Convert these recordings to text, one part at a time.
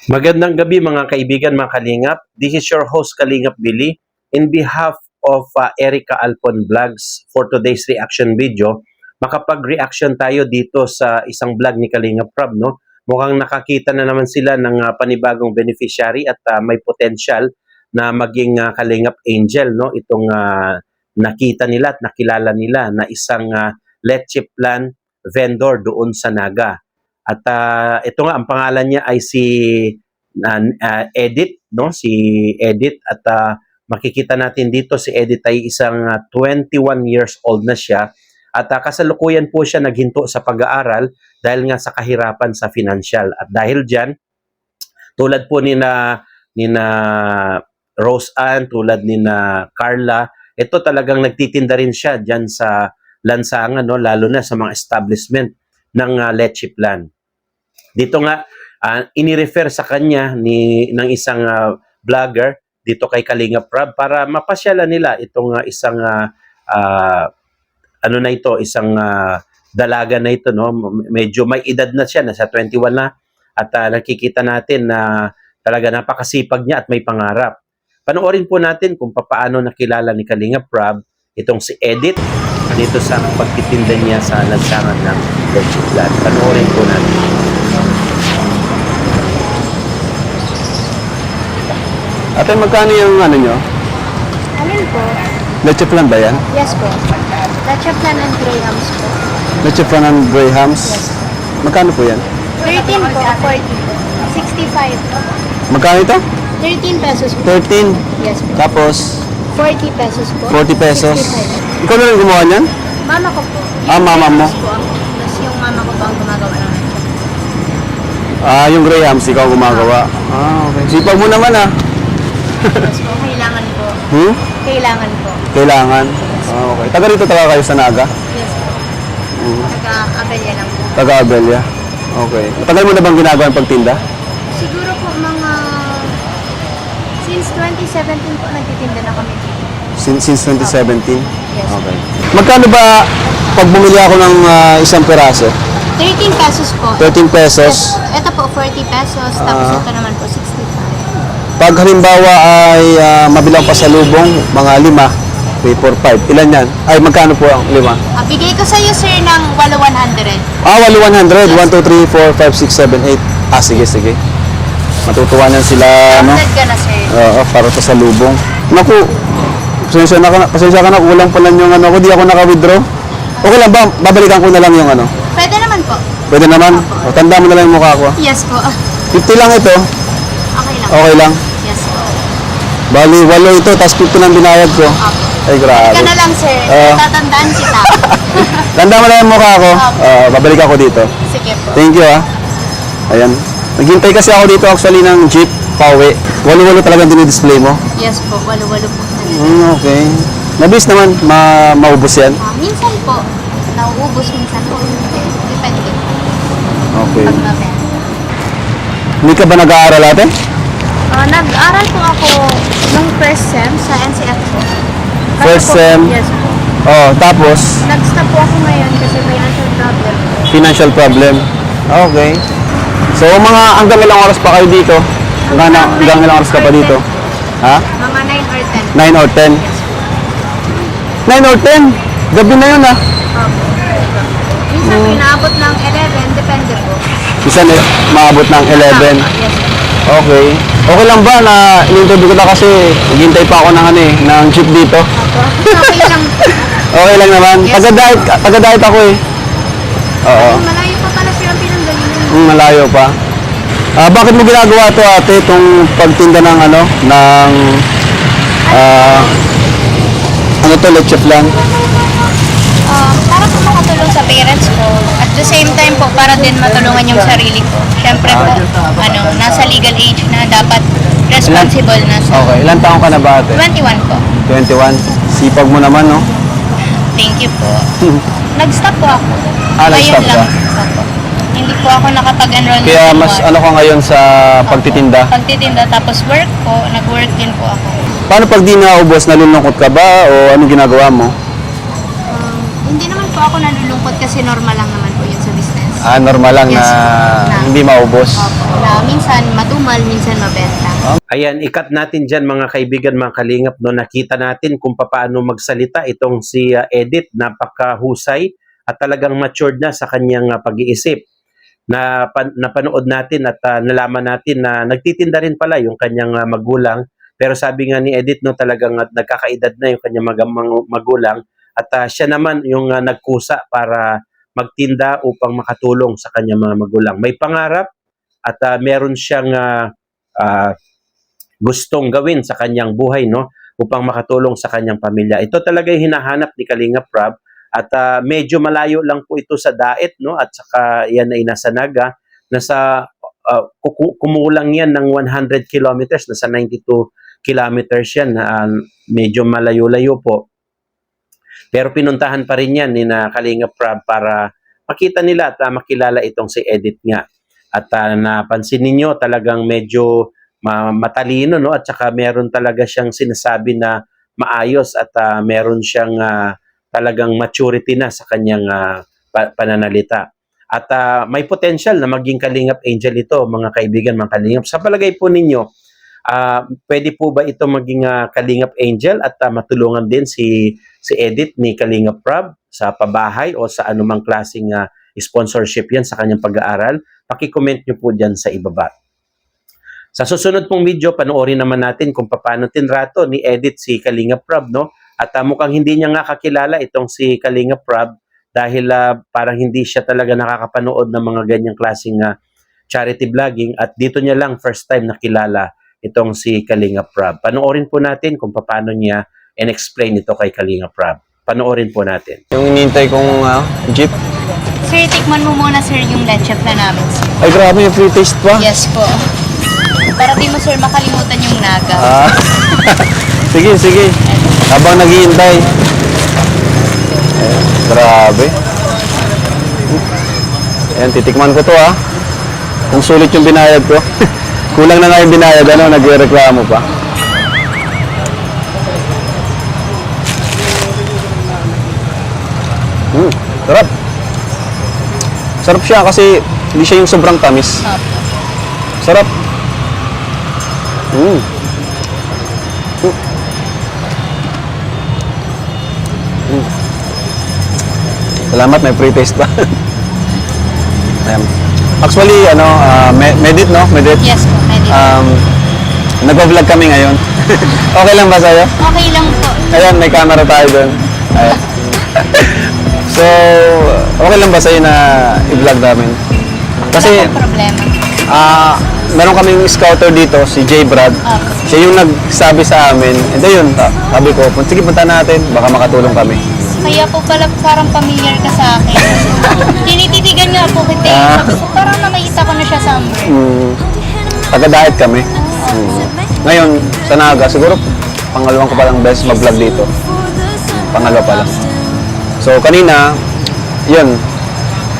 Magandang gabi mga kaibigan, mga kalingap. This is your host Kalingap Billy. In behalf of Erica Alpon Vlogs for today's reaction video, makapag-reaction tayo dito sa isang vlog ni Kalingap Prab, no? Mukhang nakakita na naman sila ng panibagong beneficiary at may potential na maging Kalingap Angel, no? Itong nakita nila at nakilala nila na isang leche plan vendor doon sa Naga. At ito nga, ang pangalan niya ay si Edith, no? Si Edith. At makikita natin dito si Edith ay isang 21 years old na siya. At kasalukuyan po siya naghinto sa pag-aaral dahil nga sa kahirapan sa financial. At dahil dyan, tulad po ni na Rose Ann, tulad ni na Carla, ito talagang nagtitinda rin siya dyan sa lansangan, no? Lalo na sa mga establishment ng leche plan. Dito nga, inirefer sa kanya ng isang vlogger dito kay Kalingap Prab para mapasyalan nila itong isang isang dalaga na ito, no? Medyo may edad na siya, nasa 21 na, at nakikita natin na talaga napakasipag niya at may pangarap. Panoorin po natin kung paano nakilala ni Kalingap Prab itong si Edith dito sa pagtitinda niya sa lansangan ng leche plan. Panoorin po natin. Ate, magkano yung ano nyo? Alin po? Leche plan ba yan? Yes po. Leche plan and grahams po. Leche plan and grahams? Yes. Magkano po yan? 13 po, 40 po. 65. Magkano ito? 13 pesos po. 13. Yes po. Tapos, 40 pesos po. 40 pesos. 65. Ikaw na rin gumawa niyan? Mama ko po. Mama mo. grahams Po ako. Tapos yung mama ko po ang gumagawa ng Yung grahams, ikaw gumagawa. Okay. Sipag mo naman Yes po, kailangan po. Kailangan po. Kailangan. Okay. Taga rito talaga kayo sa Naga? Yes po. Taga-abelya lang po. Taga Abelya? Okay. Matagal mo na bang ginagawa ang pagtinda? Siguro po mga... Since 2017 po nagtitinda na kami dito. Since 2017? Yes. Okay. Magkano ba pag bumili ako ng isang peraso? 13 pesos po. 13 pesos. Ito po, 40 pesos. Tapos ito naman po, 65. Pag halimbawa ay mabilang pasalubong, mga 5, 3, 4, 5. Ilan yan? Ay, magkano po ang 5? Bigay ko sa iyo, sir, ng 8,100. 100. 1, 2, 3, 4, 5, 6, 7, 8. Sige. Matutuwa na sila, ano? Counted ka na, sir. Para pasalubong. Naku, pasensya ka na, kulang pa lang yung ano ko. Di ako naka-withdraw. Okay lang ba? Babalikan ko na lang yung ano. Pwede naman po. Pwede naman? O, tanda mo na lang yung mukha ko. Yes po. 50 lang ito. Okay lang. Okay lang. Yes po. Bali, 8 ito, tapos 50 lang binayad ko. Ay, grabe. Ka na lang, sir. Tatandaan kita. Tanda mo na yung mukha ko. Babalik ako dito. Sige po. Thank you, Ayan. Naghintay kasi ako dito actually ng jeep, pauwi. Walo-walo talagang dinidisplay mo. Yes po. Walo-walo po. Okay. Mabilis naman, maubos yan. Minsan po, nauubos minsan po. Depende. Okay. Pag mabenta. Hindi ka ba nag-aaral ate? Nag-aral po ako nung first sem sa NCF po. First sem? Yes po. Tapos, Nag-stop po ako ngayon kasi financial problem. financial problem. Okay. So, hanggang ilang oras pa kayo dito? Hanggang ilang oras ka pa dito? Ha? Mga 9 or 10. 9 or 10? 9 or 10? Gabi na yun Opo. Minsan inaabot ng 11, depende po. Isa na maabot ng 11. Yes. Okay. Okay lang ba na in-interview ko na kasi naghintay pa ako ng jeep dito? Opo. Okay lang. Okay lang naman. Yes. Taga-diet ako eh. Oo. Malayo pa pala siya ang pinanggalingan. Malayo pa. Bakit mo ginagawa to ate, itong pagtinda ng leche flan? Para po makatulong sa parents ko. At the same time po, para din matulungan yung sarili ko. Siyempre po, nasa legal age na dapat responsible na sa... Okay. Ilan taong ka na ba ate? 21 po. 21. Sipag mo naman, no? Thank you po. Nag-stop po ako. Nag-stop Ngayon lang. ka? Opo. Hindi po ako nakapag-enroll. Kaya mas ka ngayon sa pagtitinda? Pagtitinda, tapos work po. Nag-work din po ako. Paano pag di naubos, nalulungkot ka ba o anong ginagawa mo? Hindi naman po ako nalulungkot kasi normal lang naman po yun sa business. normal lang Yes. na hindi maubos. Opo. Na minsan matumal, minsan mabenta. Ayan, ikat natin dyan mga kaibigan, mga kalingap, no? Nakita natin kung paano magsalita itong si Edith, napakahusay at talagang matured na sa kanyang pag-iisip. Napanood natin at nalaman natin na nagtitinda rin pala yung kanyang magulang. Pero sabi nga ni Edith, no, talagang nagkakaedad na yung kanyang magulang at siya naman yung nagkusa para magtinda upang makatulong sa kanyang mga magulang. May pangarap at meron siyang gustong gawin sa kanyang buhay, no, upang makatulong sa kanyang pamilya. Ito talaga yung hinahanap ni Kalingap Rab at medyo malayo lang po ito sa Daet, no, at saka yan ay nasa Naga, nasa kumulang yan ng 100 kilometers, nasa 92 kilometers yan, medyo malayo-layo po. Pero pinuntahan pa rin yan ni na Kalingap Rab para makita nila at makilala itong si Edith nga. At napansin ninyo talagang medyo matalino, no, at saka meron talaga siyang sinasabi na maayos at meron siyang talagang maturity na sa kanyang pananalita. At may potential na maging Kalingap Angel ito, mga kaibigan, mga Kalingap. Sa palagay po ninyo, pwede po ba ito maging Kalingap Angel at matulungan din si Edith ni Kalingap Rab sa pabahay o sa anumang klaseng sponsorship yan sa kanyang pag-aaral? Paki-comment nyo po dyan sa ibaba. Sa susunod pong video, panoorin naman natin kung paano tinrato ni Edith si Kalingap Rab, no? At mukhang hindi niya nga kakilala itong si Kalingap Rab dahil parang hindi siya talaga nakakapanood ng mga ganyang klaseng charity vlogging at dito niya lang first time nakilala itong si Kalingap Rab. Panoorin po natin kung paano niya in-explain ito kay Kalingap Rab. Panoorin po natin. Yung inintay kong jeep. Sir, tikman mo muna sir yung leche plan namin sir. Ay, grabe, yung free taste pa. Yes po. Para di mo sir makalimutan yung naga. Sige, sige. Habang naghihintay. Grabe. Ayan, titikman ko to kung sulit yung binayad ko. Kulang na nga yung binayad, nagreklamo pa. Sarap. Sarap siya kasi hindi siya yung sobrang tamis. Sarap. Salamat, may free taste pa. Ayan. Actually, Medit, no? Medit. Yes po, pwede. Nag-vlog kami ngayon. Okay lang ba sa'yo? Okay lang po. Ayan, may camera tayo doon. Ayan. So, okay lang ba sa'yo na i-vlog namin? Kasi, Wala pong problema. meron kaming scouter dito, si J. Brad. Okay. Siya yung nagsabi sa amin. Ito yun, sabi ko, sige punta natin, baka makatulong kami. Kaya po pala parang familiar ka sa akin. Tinititigan nga po kita. Sabi ko, parang nakita ko na siya somewhere. Taga-diet kami. Ngayon, sa Naga, siguro pangalawang ko palang beses mag-vlog dito. Pangalawa pa lang. So, kanina, yun,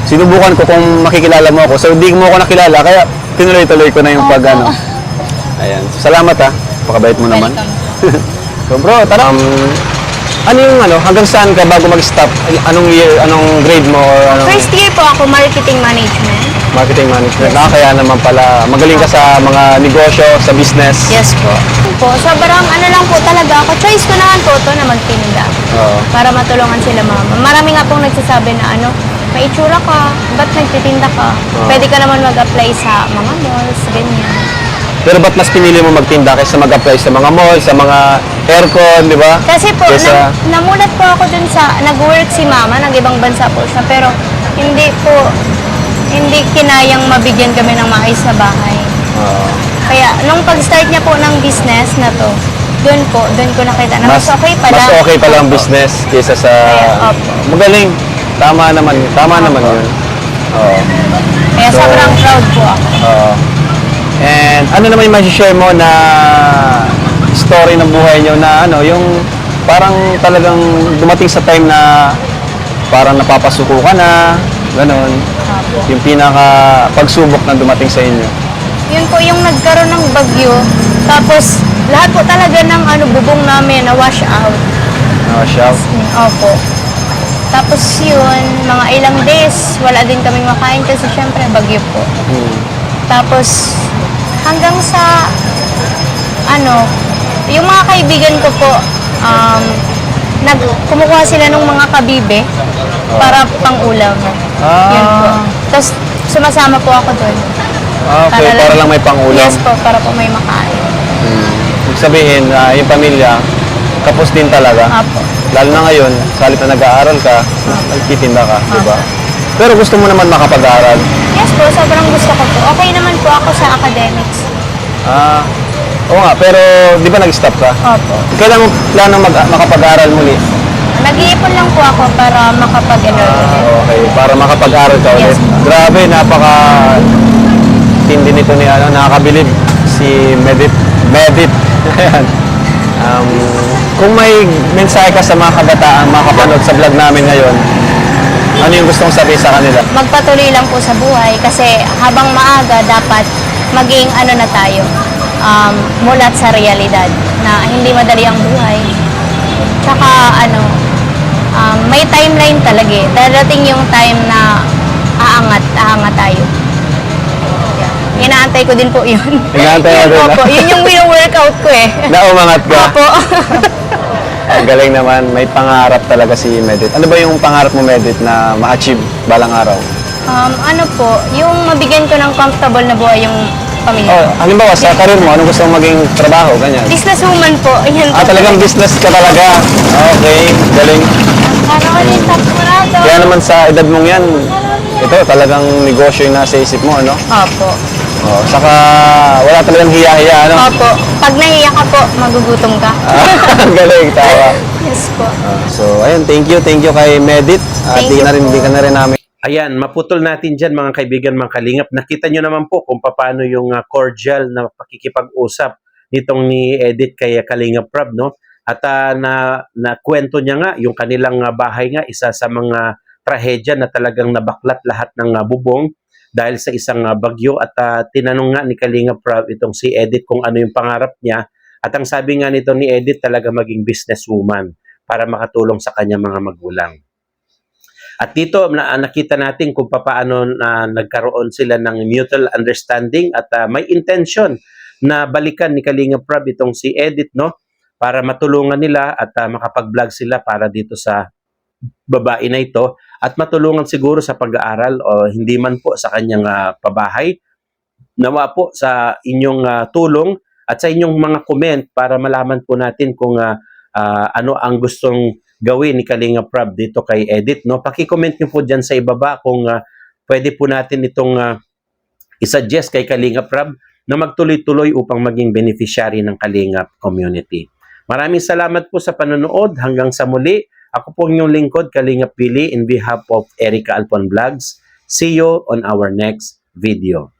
sinubukan ko kung makikilala mo ako. So, hindi mo ako nakilala, kaya tinuloy-tuloy ko na yung pag-ano. Ayan. So, salamat pakabait mo naman. Welcome. So, bro, tara. Ano yung hanggang saan ka bago mag-stop? Anong year, anong grade mo? Or anong First year po ako, marketing management. marketing management? Kaya naman pala, magaling ka sa mga negosyo, sa business. Yes po. Sobrang lang po talaga ako. Choice ko naman po ito na magtinda. Oo. Para matulungan sila mama. Marami nga pong nagsasabi na may itsura ka, ba't nagtitinda ka? Pwede ka naman mag-apply sa mga malls, ganyan. Pero ba't mas pinili mo magtinda kaysa mag-apply sa mga mall, sa mga aircon, di ba? Kasi po, Kesa- namulat po ako dun sa, nag-work si mama, nag-ibang bansa po siya, pero hindi kinayang mabigyan kami ng maayos na bahay. Kaya, nung pag-start niya po ng business na to, doon ko nakita na mas okay pala. Mas okay pala ang business kaysa sa... Opo. Magaling. Tama naman yun. Oo. Kaya So- sobrang proud po ako. Oo. And ano naman yung share mo na story ng buhay nyo na yung parang talagang dumating sa time na parang napapasuko ka na, ganon. Yung pinaka pagsubok na dumating sa inyo. Yun po yung nagkaroon ng bagyo. Tapos, lahat po talaga ng bubong namin na wash out. Shout. Opo. Tapos yun, mga ilang days, wala din kaming makain kasi syempre bagyo po. Tapos hanggang sa yung mga kaibigan ko po, kumukuha sila ng mga kabibe para pang-ulam. Yun po. Tapos sumasama po ako doon. Okay, para lang may pangulam. Yes po, para po may makain. Ibig sabihin, yung pamilya, kapos din talaga. Apo. Lalo na ngayon, sa halip na nag-aaral ka, nagtitinda ka, di ba? Pero gusto mo naman makapag-aaral. Yes po, sobrang gusto ko po. Okay naman po ako sa academics. Oo nga, pero di ba nag-stop ka? Opo. Kailan mo plano makapag-aaral muli? Nag-iipon lang po ako para makapag-enroll ulit. Okay, para makapag-aaral ka ulit. Yes, ma'am. Grabe, tindi nito ni nakakabilib si Medit. Ayan. Kung may mensahe ka sa mga kabataan, makapanood sa vlog namin ngayon, ano yung gusto mong sabihin sa kanila? Magpatuloy lang po sa buhay kasi habang maaga dapat maging na tayo, mulat sa realidad na hindi madali ang buhay. Tsaka may timeline talaga eh. Darating yung time na aangat tayo. Inaantay ko din po yun. Inaantay mo din, Opo, yun yung workout ko eh. Naumangat ka. Opo. Ang galing naman, may pangarap talaga si Medit. Ano ba yung pangarap mo, Medit, na ma-achieve balang araw? Yung mabigyan ko ng comfortable na buhay yung pamilya ko. Halimbawa, sa karir mo, anong gusto mong maging trabaho, ganyan? Businesswoman po. Ayan po. Talagang business ka talaga. Okay, galing. Kaya naman sa edad mong yan, ito talagang negosyo yung nasa isip mo, ano? Opo. Saka wala talagang hiya-hiya, ano? Opo. Pag nahiya ka po, magugutom ka. Galing, tawa. Yes po. So, ayun, thank you kay Medit. At Thank you di ka na rin namin. Ayan, maputol natin dyan mga kaibigan, mga kalingap. Nakita nyo naman po kung paano yung cordial na pakikipag-usap nitong ni Edith kay Kalingap Prab, no? At na kwento niya nga, yung kanilang bahay nga, isa sa mga trahedya na talagang nabaklat lahat ng bubong dahil sa isang bagyo. At tinanong nga ni Kalingap Prab itong si Edith kung ano yung pangarap niya. At ang sabi nga nito ni Edith, talaga maging businesswoman para makatulong sa kanya mga magulang. At dito nakita natin kung paano nagkaroon sila ng mutual understanding at may intention na balikan ni Kalingap Prab itong si Edith, no? Para matulungan nila at makapag-vlog sila para dito sa babae na ito at matulungan siguro sa pag-aaral o hindi man po sa kanyang pabahay. Nawa po sa inyong tulong at sa inyong mga comment para malaman po natin kung ano ang gustong gawin ni Kalingap Prab dito kay Edith, no? Paki-comment niyo po diyan sa ibaba kung pwede po natin itong i-suggest kay Kalingap Prab na magtuloy-tuloy upang maging beneficiary ng Kalingap community. Maraming salamat po sa panonood. Hanggang sa muli, ako po inyong lingkod, Kalingap Billy, in behalf of Erica Alpon Vlogs. See you on our next video.